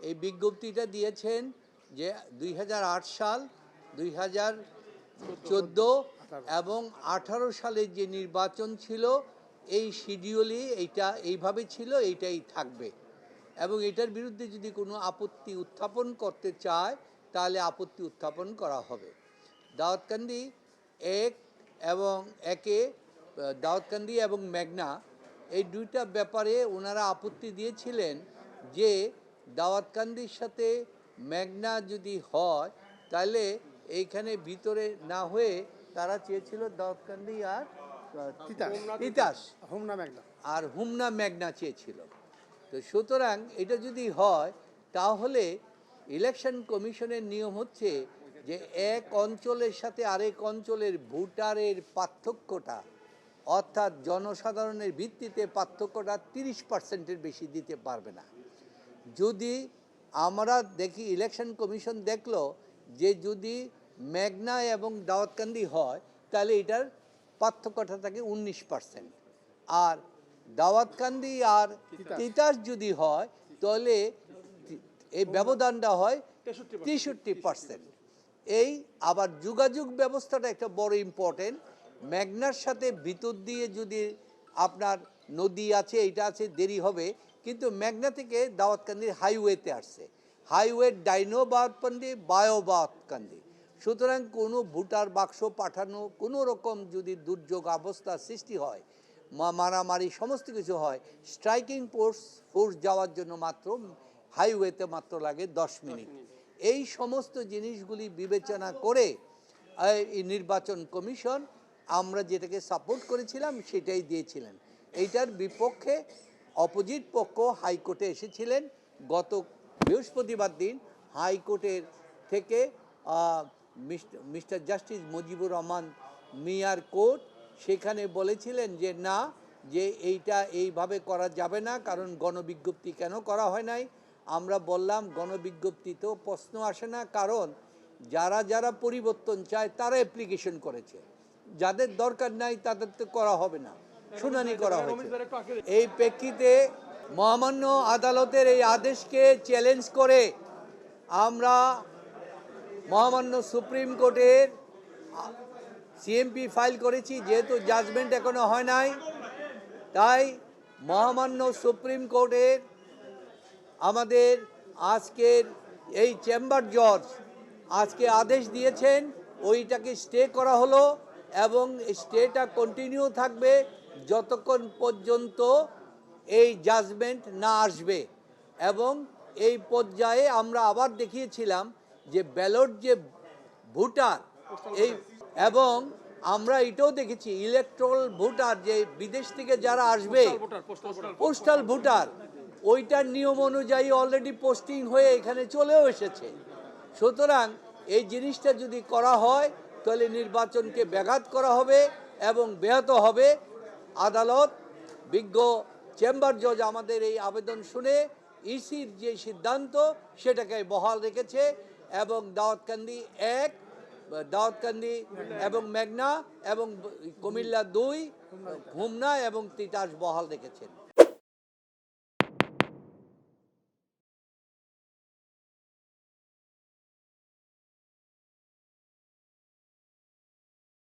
এই বিজ্ঞপ্তিটা দিয়েছেন যে 2008 সাল, 2014 এবং 18 সালের যে নির্বাচন ছিল এই শিডিউলই এইভাবে ছিল, এইটাই থাকবে। এবং এটার বিরুদ্ধে যদি কোনো আপত্তি উত্থাপন করতে চায় তাহলে আপত্তি উত্থাপন করা হবে। দাউদকান্দি এক এবং দাউদকান্দি এবং মেঘনা এই দুইটা ব্যাপারে ওনারা আপত্তি দিয়েছিলেন যে দাউদকান্দির সাথে মেঘনা যদি হয় তাহলে এইখানে ভিতরে না হয়ে তারা চেয়েছিল দাউদকান্দি আর তিতাস আর হুমনা মেঘনা চেয়েছিল। তো সুতরাং এটা যদি হয় তাহলে ইলেকশন কমিশনের নিয়ম হচ্ছে যে এক অঞ্চলের সাথে আরেক অঞ্চলের ভোটারের পার্থক্যটা, অর্থাৎ জনসাধারণের ভিত্তিতে পার্থক্যটা 30%-এর বেশি দিতে পারবে না। যদি আমরা দেখি, ইলেকশন কমিশন দেখলো যে যদি মেঘনা এবং দাউদকান্দি হয় তাহলে এটার পার্থক্যটা থাকে 19%, আর দাউদকান্দি আর তিতাস যদি হয় তাহলে এই ব্যবধানটা হয় 63%। এই আবার যোগাযোগ ব্যবস্থাটা একটা বড় ইম্পর্টেন্ট। মেঘনার সাথে ভিতর দিয়ে যদি আপনার নদী আছে, এইটা আছে, দেরি হবে, কিন্তু মেঘনা থেকে দাউদকান্দির হাইওয়েতে আসছে, highway dino Daudkandi, bio Daudkandi. সুতরাং কোনো ভোটার বাক্স পাঠানো, কোনো রকম যদি দুর্যোগ অবস্থা সৃষ্টি হয়, মারামারি সমস্ত কিছু হয়, স্ট্রাইকিং ফোর্স যাওয়ার জন্য মাত্র হাইওয়েতে মাত্র লাগে 10 মিনিট। এই সমস্ত জিনিসগুলি বিবেচনা করে এই নির্বাচন কমিশন আমরা যেটাকে সাপোর্ট করেছিলাম সেটাই দিয়েছিলেন। এইটার বিপক্ষে অপোজিট পক্ষ হাইকোর্টে এসেছিলেন গত বৃহস্পতিবার দিন। হাইকোর্টের থেকে মিস্টার জাস্টিস মুজিবুর রহমান মিয়ার কোর্ট সেখানে বলেছিলেন যে না, যে এইটা এইভাবে করা যাবে না, কারণ গণবিজ্ঞপ্তি কেন করা হয় নাই। আমরা বললাম গণবিজ্ঞপ্তিতেও প্রশ্ন আসে না, কারণ যারা যারা পরিবর্তন চায় তারা অ্যাপ্লিকেশন করেছে, যাদের দরকার নাই তাদের তো করা হবে না, শুনানি করা হয়েছে। এই প্রেক্ষিতে মহামান্য আদালতের এই আদেশকে চ্যালেঞ্জ করে আমরা মহামান্য সুপ্রিম কোর্টের সিএমপি ফাইল করেছি। যেহেতু জাজমেন্ট এখনো হয় নাই, তাই মহামান্য সুপ্রিম কোর্টের আমাদের আজকের এই চেম্বার জজ আজকে আদেশ দিয়েছেন, ওইটাকে স্টে করা হলো এবং স্টেটা কন্টিনিউ থাকবে যতক্ষণ পর্যন্ত এই জাজমেন্ট না আসবে। এবং এই পর্যায়ে আমরা আবার দেখিয়েছিলাম যে ব্যালট যে ভোটার, এই এবং আমরা এটাও দেখেছি ইলেকট্রাল ভোটার, যে বিদেশ থেকে যারা আসবে পোস্টাল ভোটার, ওইটার নিয়ম অনুযায়ী অলরেডি পোস্টিং হয়ে এখানে চলেও এসেছে। সুতরাং এই জিনিসটা যদি করা হয় তাহলে নির্বাচনকে ব্যাঘাত করা হবে এবং ব্যাহত হবে। আদালত বিজ্ঞ চেম্বার জজ আমাদের এই আবেদন শুনে ইসির যে সিদ্ধান্ত সেটাকে বহাল রেখেছে এবং দাউদকান্দি এবং মেঘনা এবং কুমিল্লা 2, হুমনা এবং তিতাস বহাল রেখেছেন।